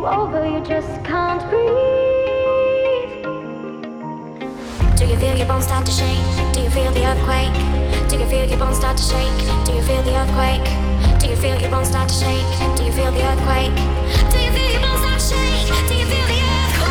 over, you just can't breathe. Do you feel your bones start to shake? Do you feel the earthquake? Do you feel your bones start to shake? Do you feel the earthquake? Do you feel your bones start to shake? Do you feel the earthquake? Do you feel your bones start to shake? Do you feel the earthquake?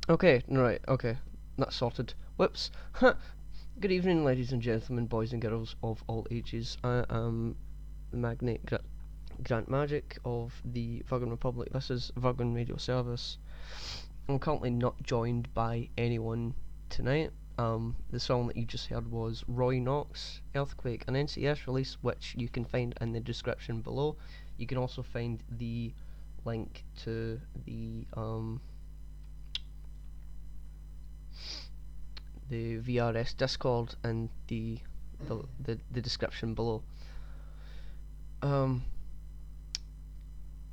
Okay, right, okay. That's sorted. Whoops. Good evening, ladies and gentlemen, boys and girls of all ages. I am the Magnate Grant Magic of the Virgan Republic. This is Virgan Radio Service. I'm currently not joined by anyone tonight. The song that you just heard was Roy Knox, Earthquake, an NCS release, which you can find in the description below. You can also find the link to the VRS Discord in the description below. I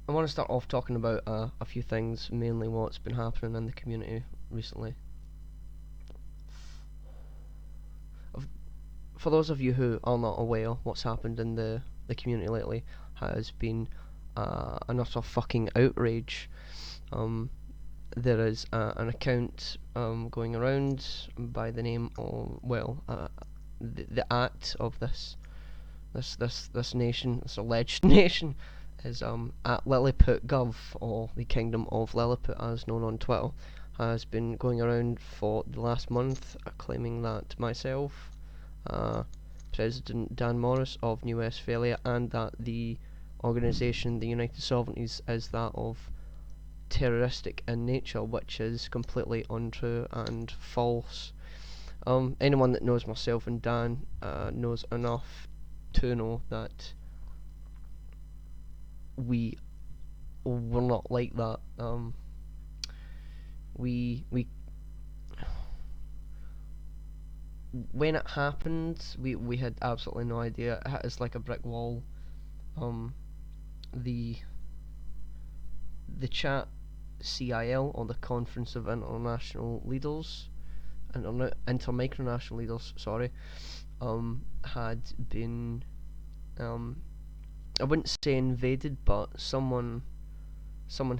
want to start off talking about a few things, mainly what's been happening in the community recently. For those of you who are not aware, what's happened in the community lately has been an utter fucking outrage. There is an account going around by the name of, well, the act of this nation, this alleged nation, is at Lilliput.gov, or the Kingdom of Lilliput as known on Twitter, has been going around for the last month claiming that myself, President Dan Morris of New Westphalia, and that the organisation, the United Sovereignties, is that of terroristic in nature, which is completely untrue and false. Anyone that knows myself and Dan knows enough to know that we're not like that. We when it happened, we had absolutely no idea. It hit us like a brick wall. The chat CIL, or the Conference of International Leaders, Inter-micronational leaders, sorry, had been, I wouldn't say invaded, but someone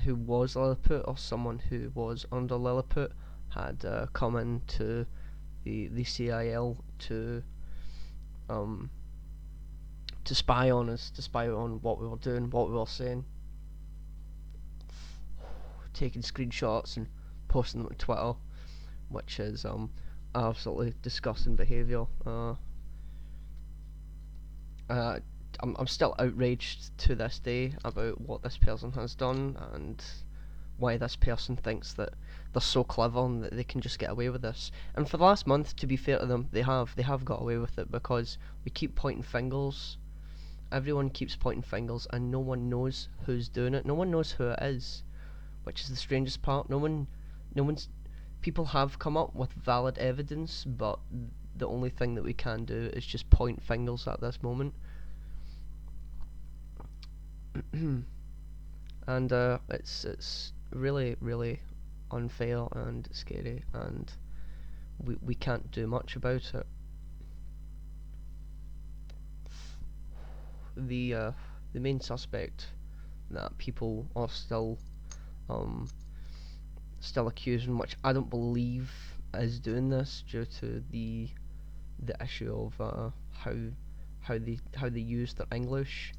who was Lilliput, or someone who was under Lilliput, had come into the CIL to spy on us, to spy on what we were doing, what we were saying, taking screenshots and posting them on Twitter, which is absolutely disgusting behaviour. I'm still outraged to this day about what this person has done, and why this person thinks that they're so clever and that they can just get away with this. And for the last month, to be fair to them, they have got away with it, because we keep pointing fingers. Everyone keeps pointing fingers, and no one knows who's doing it. No one knows who it is, which is the strangest part. No one's. People have come up with valid evidence, but the only thing that we can do is just point fingers at this moment. And it's really, really unfair and scary, and we can't do much about it. The main suspect that people are still accusing, which I don't believe is doing this, due to the issue of how they use their English,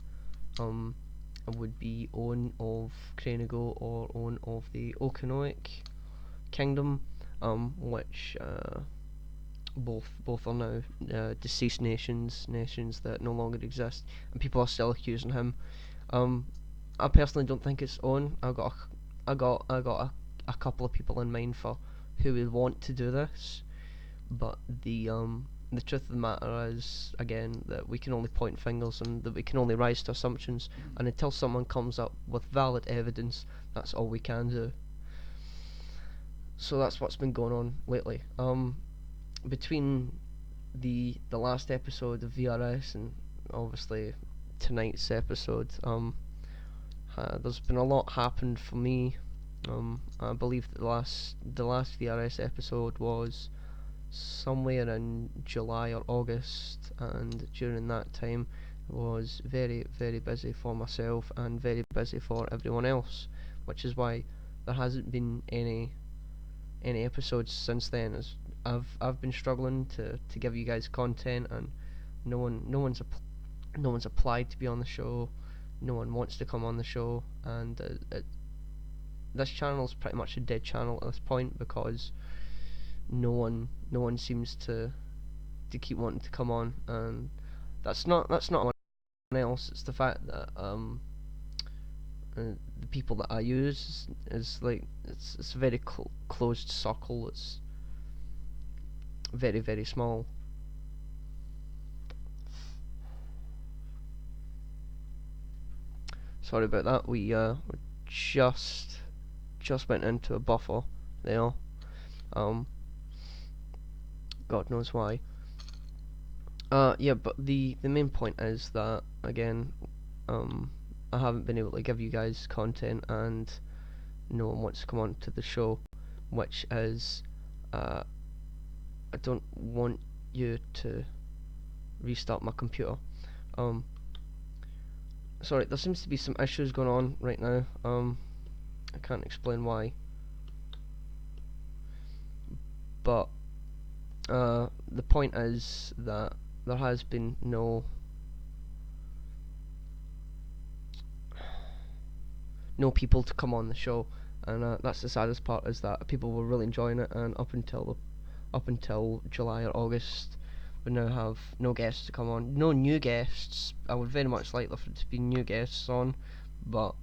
would be Owen of Crainigo, or Owen of the Okinoic Kingdom, which both are now deceased nations that no longer exist, and people are still accusing him. I personally don't think it's Owen. I got a couple of people in mind for who would want to do this, but the truth of the matter is, again, that we can only point fingers, and that we can only rise to assumptions, and until someone comes up with valid evidence, that's all we can do. So that's what's been going on lately. Between the last episode of VRS and obviously tonight's episode, there's been a lot happened for me. I believe that the last VRS episode was somewhere in July or August, and during that time was very, very busy for myself and very busy for everyone else, which is why there hasn't been any episodes since then, as I've been struggling to give you guys content, and no one's applied to be on the show. No one wants to come on the show, and this channel's pretty much a dead channel at this point, because no one seems to keep wanting to come on, and that's not anyone else. It's the fact that the people that I use is like, it's a very closed circle. It's very, very small. Sorry about that. We just went into a buffer there. God knows why. Yeah, but the main point is that, again, I haven't been able to give you guys content, and no one wants to come on to the show, which is, I don't want you to restart my computer. Sorry, there seems to be some issues going on right now. I can't explain why, but the point is that there has been no people to come on the show, and that's the saddest part, is that people were really enjoying it, and up until July or August, we now have no guests to come on, no new guests. I would very much like there to be new guests on, but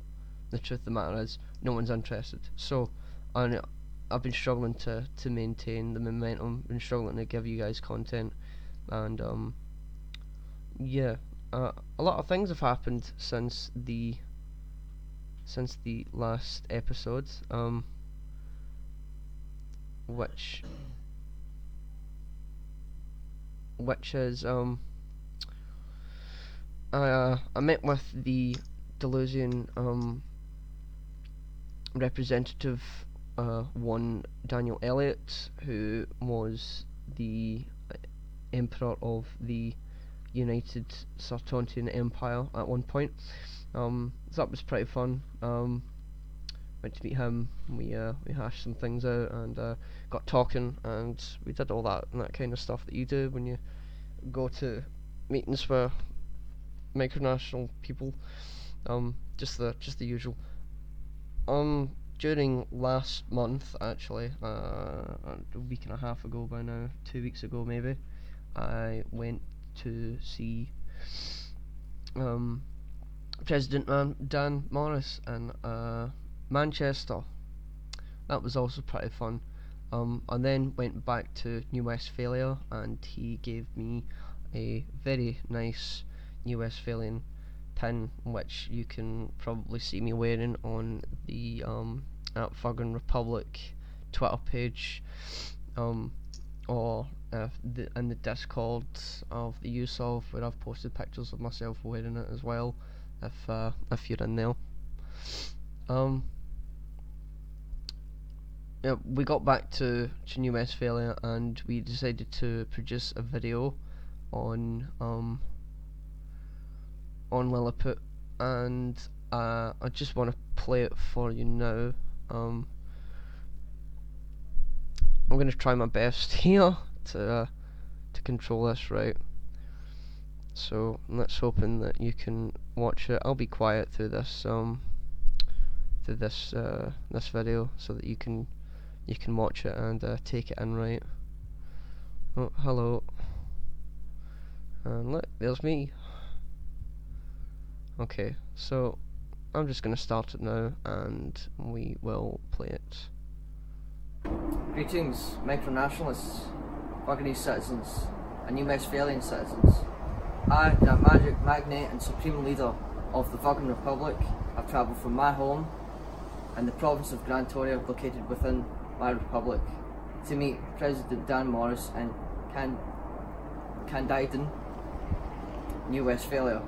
the truth of the matter is, no one's interested. So, I've been struggling to maintain the momentum, been struggling to give you guys content, and yeah, a lot of things have happened since the last episode, which is I met with the Delusion representative, one Daniel Elliot, who was the emperor of the United Sartontian Empire at one point. So that was pretty fun. Went to meet him. We hashed some things out and got talking, and we did all that kind of stuff that you do when you go to meetings for micronational people. Just the usual. During last month, actually, a week and a half ago by now, 2 weeks ago maybe, I went to see President Dan Morris in Manchester. That was also pretty fun. I then went back to New Westphalia, and he gave me a very nice New Westphalian pin, which you can probably see me wearing on the at Virgan Republic Twitter page, or in the Discord of the use of, where I've posted pictures of myself wearing it as well, if you're in there. Yeah, we got back to New Westphalia, and we decided to produce a video on Lilliput, and I just want to play it for you now. I'm going to try my best here to control this right. So let's hoping that you can watch it. I'll be quiet through this this video, so that you can watch it and take it in right. Oh, hello. And look, there's me. Okay, so I'm just going to start it now, and we will play it. Greetings, micronationalists, Virganese citizens, and New Westphalian citizens. I, the magic magnate and supreme leader of the Virgan Republic, have travelled from my home in the province of Grand Toria, located within my republic, to meet President Dan Morris in Candyton, New Westphalia.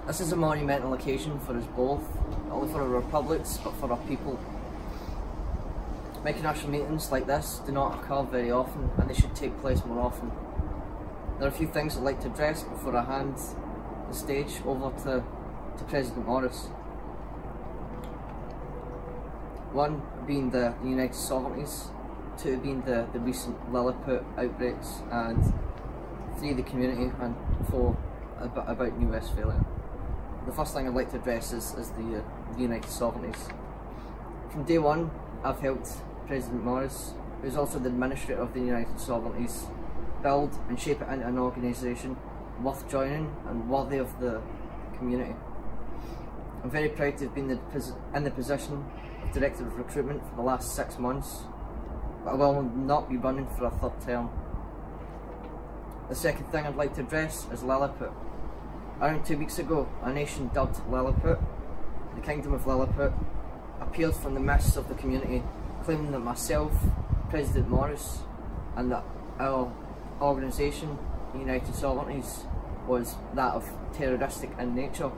This is a monumental occasion for us both, not only for our republics, but for our people. Micronational meetings like this do not occur very often, and they should take place more often. There are a few things I'd like to address before I hand the stage over to President Morris. One being the United Sovereignties, two being the recent Lilliput outbreaks, and three the community, and four about New Westphalia. The first thing I'd like to address is the United Sovereignties. From day one, I've helped President Morris, who is also the administrator of the United Sovereignties, build and shape it into an organisation worth joining and worthy of the community. I'm very proud to have been in the position of Director of Recruitment for the last 6 months, but I will not be running for a third term. The second thing I'd like to address is Lilliput. Around 2 weeks ago, a nation dubbed Lilliput, the Kingdom of Lilliput, appeared from the mists of the community, claiming that myself, President Morris, and that our organisation, the United Sovereignties, was that of terroristic in nature.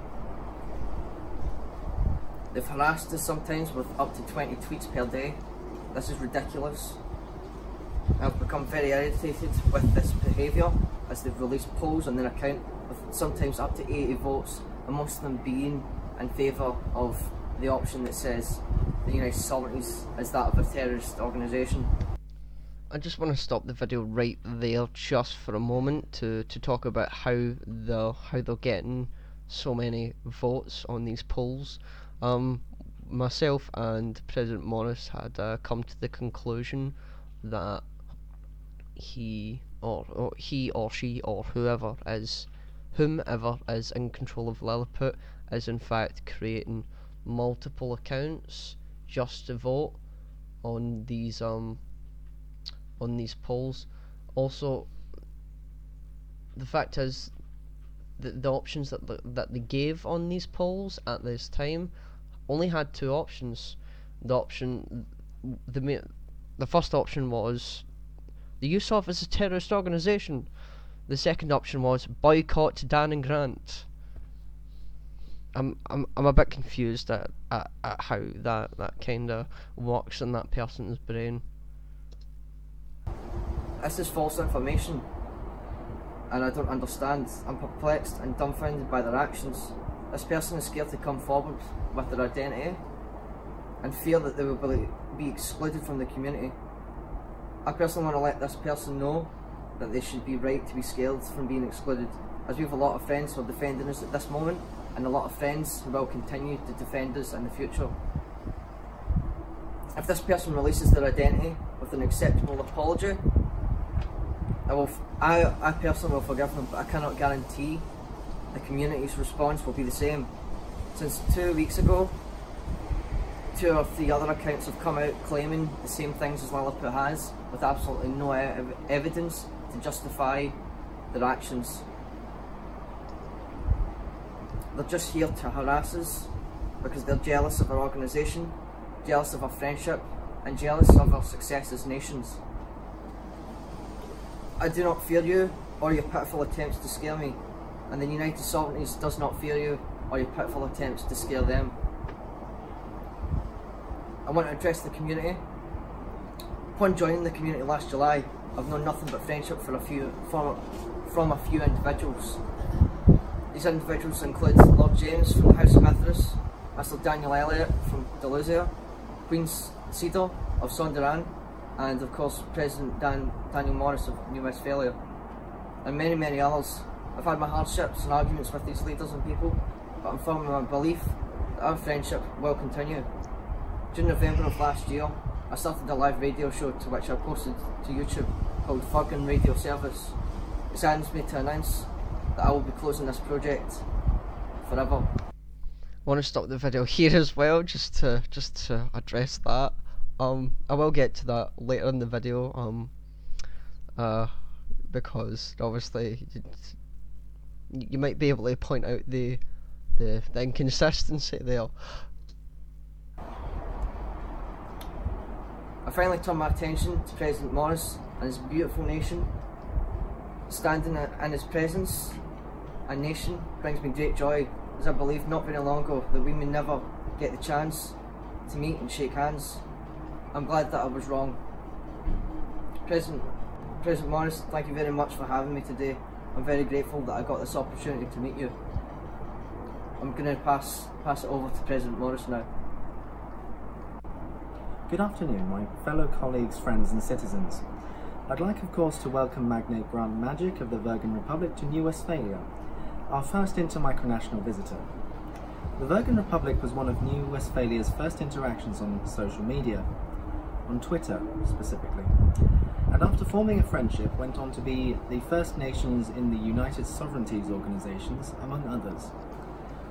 They've harassed us sometimes with up to 20 tweets per day. This is ridiculous. I've become very irritated with this behaviour, as they've released polls on their account with sometimes up to 80 votes, and most of them being in favour of the option that says the United Sovereignties is that of a terrorist organisation. I just want to stop the video right there just for a moment to talk about how they're getting so many votes on these polls. Myself and President Morris had come to the conclusion that he or she or whomever is in control of Lilliput is in fact creating multiple accounts just to vote on these polls. Also, the fact is that the options that they gave on these polls at this time only had two options. The first option was the USOF is a terrorist organisation. The second option was boycott Dan and Grant. I'm a bit confused at how that kinda works in that person's brain. This is false information, and I don't understand. I'm perplexed and dumbfounded by their actions. This person is scared to come forward with their identity and fear that they will be excluded from the community. I personally want to let this person know that they should be right to be scared from being excluded, as we have a lot of friends who are defending us at this moment, and a lot of friends who will continue to defend us in the future. If this person releases their identity with an acceptable apology, I personally will forgive them, but I cannot guarantee the community's response will be the same. Since 2 weeks ago, 2 or 3 other accounts have come out claiming the same things as Lilliput has, with absolutely no evidence to justify their actions. They're just here to harass us because they're jealous of our organisation, jealous of our friendship, and jealous of our success as nations. I do not fear you or your pitiful attempts to scare me, and the United Sovereignties does not fear you or your pitiful attempts to scare them. I want to address the community. Upon joining the community last July, I've known nothing but friendship from a few individuals. These individuals include Lord James from the House of Mithras, Mr Daniel Elliott from Delusia, Queen Cedar of Sonderan, and of course President Daniel Morris of New Westphalia, and many, many others. I've had my hardships and arguments with these leaders and people, but I'm firm in my belief that our friendship will continue. During November of last year, I started a live radio show to which I posted to YouTube called Virgan Radio Service. It saddens me to announce that I will be closing this project forever. I want to stop the video here as well, just to address that. I will get to that later in the video. Because obviously you might be able to point out the inconsistency there. I finally turned my attention to President Morris and his beautiful nation. Standing in his presence and nation brings me great joy, as I believe not very long ago that we may never get the chance to meet and shake hands. I'm glad that I was wrong. President Morris, thank you very much for having me today. I'm very grateful that I got this opportunity to meet you. I'm going to pass it over to President Morris now. Good afternoon, my fellow colleagues, friends and citizens. I'd like, of course, to welcome Magnate Grant Magic of the Virgan Republic to New Westphalia, our first inter-micronational visitor. The Virgan Republic was one of New Westphalia's first interactions on social media, on Twitter specifically, and after forming a friendship went on to be the First Nations in the United Sovereignties organisations, among others.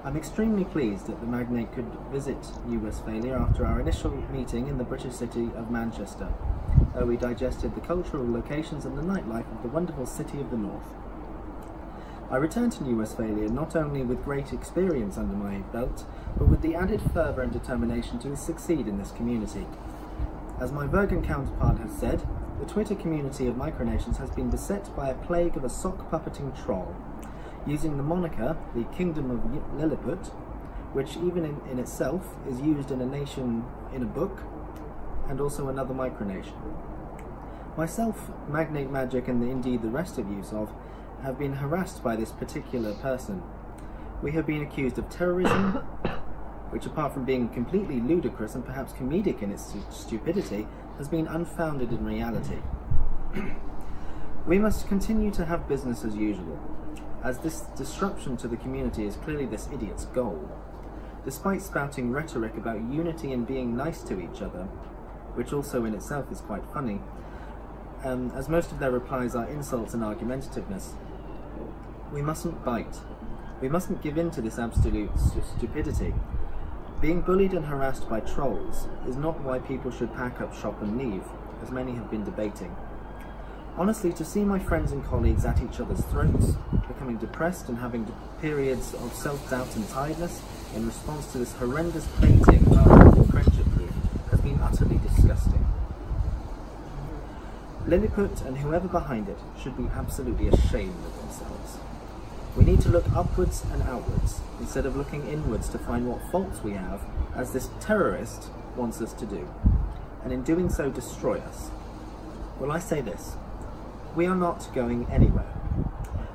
I'm extremely pleased that the Magnate could visit New Westphalia after our initial meeting in the British city of Manchester, where we digested the cultural locations and the nightlife of the wonderful city of the north. I returned to New Westphalia not only with great experience under my belt, but with the added fervour and determination to succeed in this community. As my Virgan counterpart has said, the Twitter community of micronations has been beset by a plague of a sock-puppeting troll, using the moniker, the Kingdom of Lilliput, which even in itself is used in a nation in a book, and also another micronation. Myself, Magnate Magic, and indeed the rest of USOF, have been harassed by this particular person. We have been accused of terrorism, which apart from being completely ludicrous and perhaps comedic in its stupidity, has been unfounded in reality. We must continue to have business as usual, as this disruption to the community is clearly this idiot's goal. Despite spouting rhetoric about unity and being nice to each other, which also in itself is quite funny, as most of their replies are insults and argumentativeness, we mustn't bite. We mustn't give in to this absolute stupidity. Being bullied and harassed by trolls is not why people should pack up shop and leave, as many have been debating. Honestly, to see my friends and colleagues at each other's throats, becoming depressed and having periods of self-doubt and tiredness in response to this horrendous baiting of our local friendship group has been utterly disgusting. Lilliput and whoever behind it should be absolutely ashamed of themselves. We need to look upwards and outwards, instead of looking inwards to find what faults we have, as this terrorist wants us to do, and in doing so destroy us. Well, I say this: we are not going anywhere.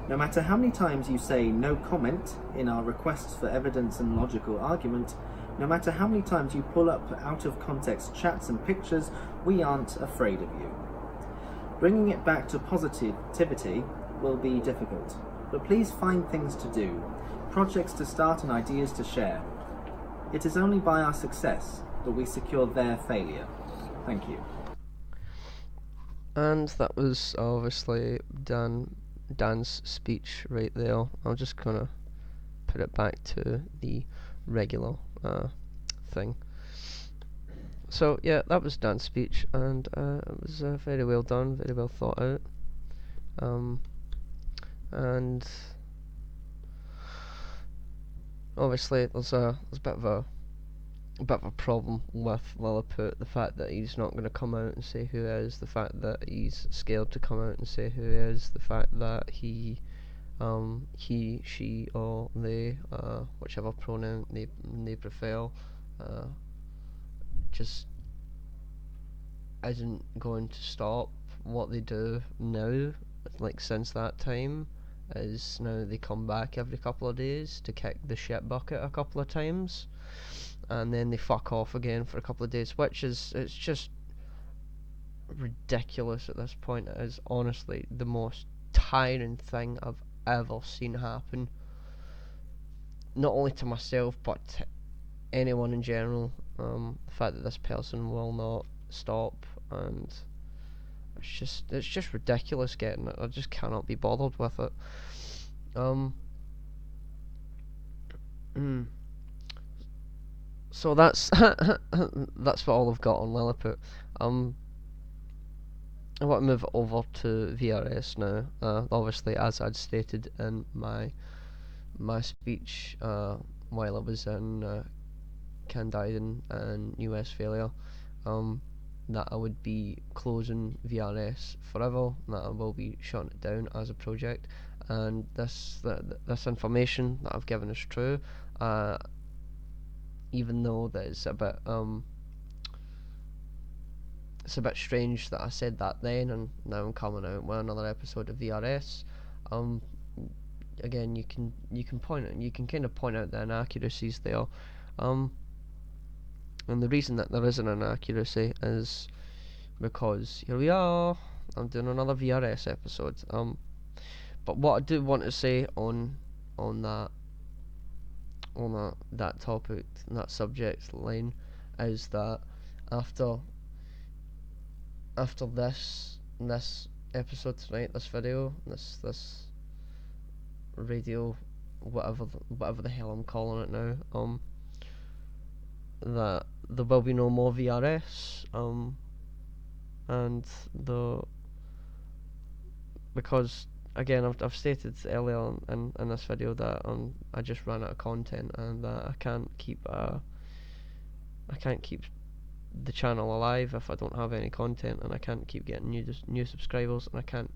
No matter how many times you say no comment in our requests for evidence and logical argument, no matter how many times you pull up out of context chats and pictures, we aren't afraid of you. Bringing it back to positivity will be difficult, but please find things to do, projects to start and ideas to share. It is only by our success that we secure their failure. Thank you. And that was obviously Dan's speech right there. I'm just gonna put it back to the regular thing. So yeah, that was Dan's speech, and it was very well done, very well thought out. And obviously there's a bit of a problem with Lilliput, the fact that he's not going to come out and say who he is, the fact that he's scared to come out and say who he is, the fact that he, she, or they, whichever pronoun they prefer, just isn't going to stop. What they do now, like since that time, is now they come back every couple of days to kick the shit bucket a couple of times, and then they fuck off again for a couple of days, it's just ridiculous at this point. It is honestly the most tiring thing I've ever seen happen, not only to myself but to anyone in general. The fact that this person will not stop, and it's just ridiculous getting it. I just cannot be bothered with it. So that's that's what all I've got on Lilliput. I want to move it over to VRS now. Obviously, as I'd stated in my speech while I was in Candyden and New Westphalia, that I would be closing VRS forever, that I will be shutting it down as a project, and this information that I've given is true, even though that it's a bit strange that I said that then, and now I'm coming out with another episode of VRS. Again, you can kind of point out the inaccuracies there. And the reason that there is an inaccuracy is because here we are, I'm doing another VRS episode. But what I do want to say on that topic, that subject line, is that after this episode tonight, this video, this radio, whatever the hell I'm calling it now, that there will be no more VRS, and because again I've stated earlier in this video that I just ran out of content, and that I can't keep the channel alive if I don't have any content, and I can't keep getting new subscribers, and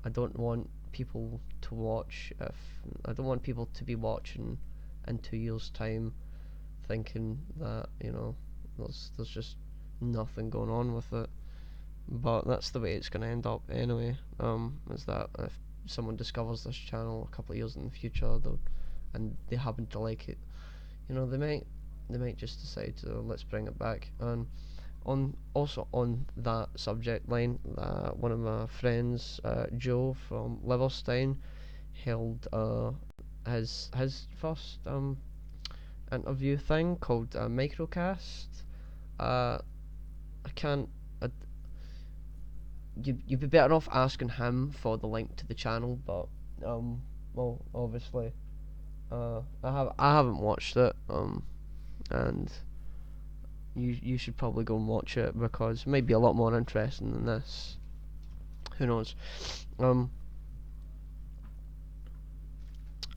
I don't want people to watch I don't want people to be watching in 2 years' time thinking that, there's just nothing going on with it. But that's the way it's going to end up anyway, is that if someone discovers this channel a couple of years in the future, and they happen to like it, they might just decide to let's bring it back. And on that subject line, one of my friends, Joe from Liverstein, held his first interview thing called Microcast. You'd be better off asking him for the link to the channel, but obviously I haven't watched it. and you should probably go and watch it because it might be a lot more interesting than this. Who knows?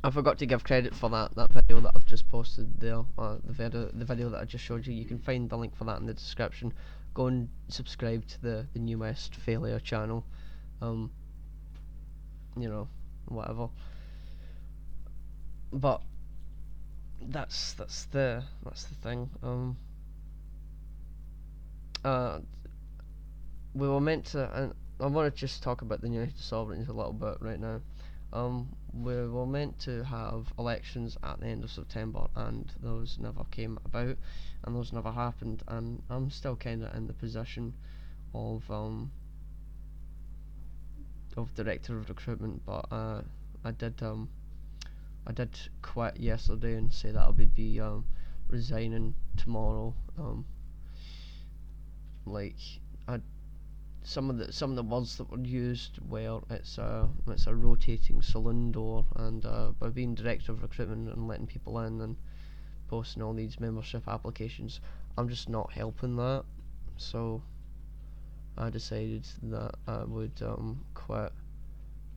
I forgot to give credit for that video that I've just posted there. The video that I just showed you. You can find the link for that in the description. Go and subscribe to the New West Failure channel. You know, whatever. But that's the thing. We were meant to, and I want to just talk about the United Sovereigns a little bit right now. We were meant to have elections at the end of September, and those never came about, and those never happened. And I'm still kind of in the position of director of recruitment, but I did quit yesterday and say that I'll be resigning tomorrow. Like some of the words that were used were it's a rotating saloon door, and by being director of recruitment and letting people in and posting all these membership applications, I'm just not helping that. So I decided that I would quit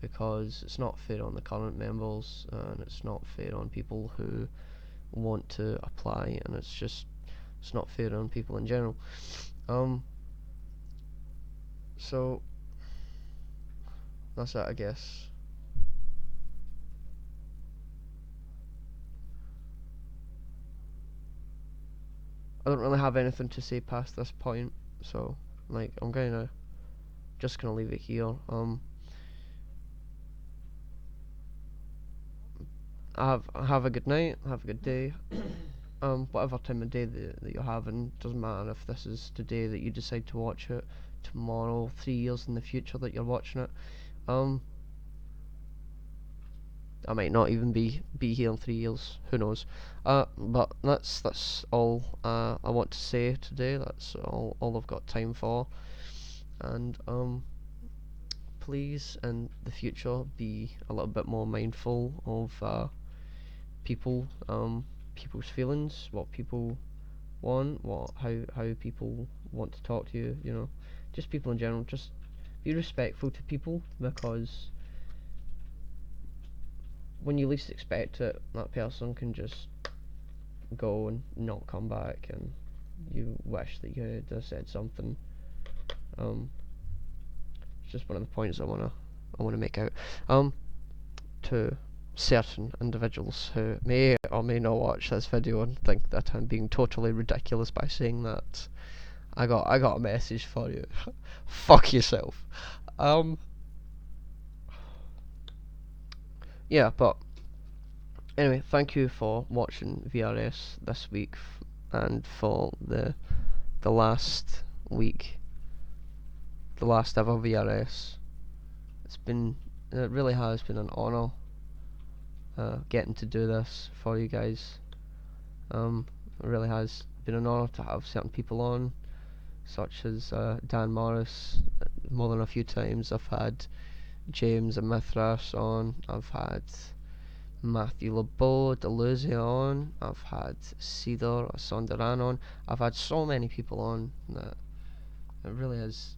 because it's not fair on the current members, and it's not fair on people who want to apply, and it's not fair on people in general. So that's it, I guess. I don't really have anything to say past this point, so like I'm just gonna leave it here. Have a good night, have a good day. Whatever time of day that you're having, doesn't matter if this is today that you decide to watch it, tomorrow, 3 years in the future that you're watching it. I might not even be here in 3 years, who knows. But that's all I want to say today. That's all I've got time for. And please in the future be a little bit more mindful of people's feelings, what people want, how people want to talk to you, you know, just people in general. Just be respectful to people, because when you least expect it, that person can just go and not come back, and you wish that you had said something. It's just one of the points I wanna make out to certain individuals who may or may not watch this video and think that I'm being totally ridiculous by saying that. I got a message for you. Fuck yourself. Yeah, but anyway, thank you for watching VRS this week, and for the last week, the last ever VRS. It really has been an honour getting to do this for you guys. It really has been an honour to have certain people on, such as Dan Morris, more than a few times. I've had James and Mithras on, I've had Matthew LeBeau, Deluzia on, I've had Cedar Sonderan on. I've had so many people on that it really is,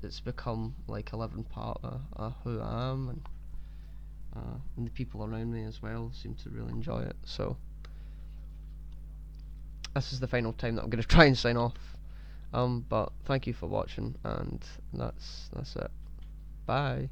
it's become like a living part of who I am, and the people around me as well seem to really enjoy it. So this is the final time that I'm going to try and sign off. But thank you for watching, and that's it. Bye.